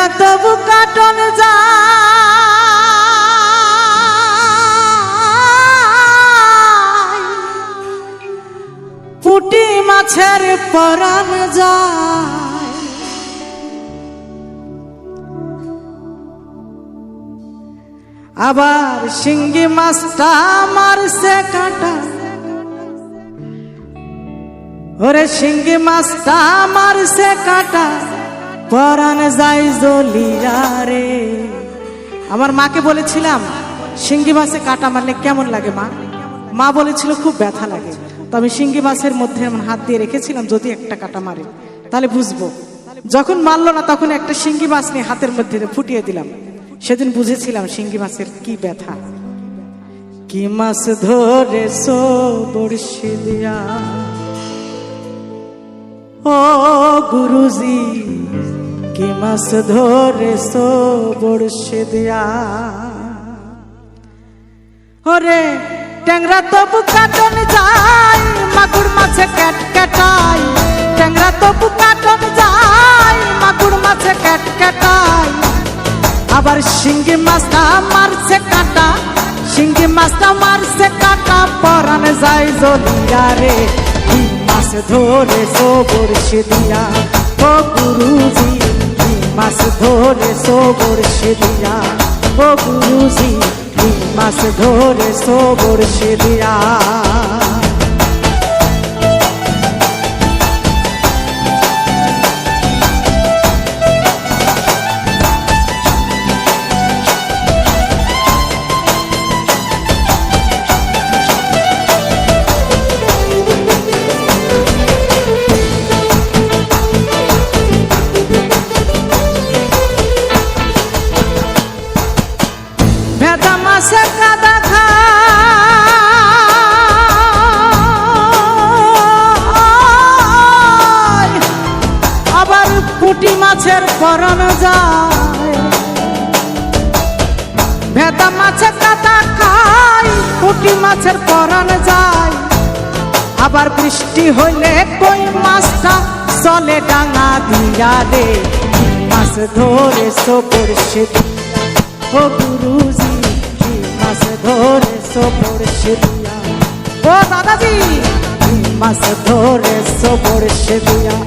ট্যাংরা তবু কাটন যায়, পুঁটি মাছের পরাণ যায়। আবার শিঙ্গি মাছটা মারছে কাঁটা, ওরে শিঙ্গি মাছটা মারছে কাঁটা, পরাণ যাই জ্বলিয়া রে। আমার মাকে বলেছিলাম শিঙ্গি মাছে কাঁটা মারলে কেমন লাগে মা? মা বলেছিল খুব ব্যথা লাগে। তো আমি শিঙ্গি মাছের মধ্যে এমন হাত দিয়ে রেখেছিলাম, যদি একটা কাঁটা মারে তাহলে বুঝবো। যখন মারলো না তখন একটা শিঙ্গি মাছ নিয়ে হাতের মধ্যে ফুটিয়ে দিলাম। সেদিন বুঝেছিলাম শিঙ্গি মাছের কি ব্যথা। কি মাছ ধরেছো বড়শি দিয়া ও গুরুজি, কি মাছ ধরেছো বড়শি দিয়া। ওরে ট্যাংরা তবু কাটন যায়, মাগুর মাছে ক্যাট ক্যাটাই। ট্যাংরা তবু কাটন যায়, মাগুর মাছে ক্যাট ক্যাটাই। আবার শিঙ্গি মাছটা মারছে কাঁটা, শিঙ্গি মাছটা মারছে কাঁটা, পরাণ যায় জ্বলিয়া রে। কি মাছ ধরেছো বড়শি দিয়া ও গুরুজি, কি মাছ ধরেছো বড়শি দিয়া ও গুরুজি, কি মাছ ধরেছো বড়শি দিয়া। ভেদা মাছে কাদা খায়, আবার পুঁটি মাছের পরাণ যায়। ভেদা মাছে কাদা খায়, পুঁটি মাছের পরাণ যায়। আবার বৃষ্টি হইলে কই মাছটা চলে ডাঙা দিয়া রে। মাছ ধরেছো বড়শি ও গুরুজি, কি মাছ ধরেছো বড়শি দিয়া ও দাদাজি, কি মাছ ধরেছো বড়শি দিয়া।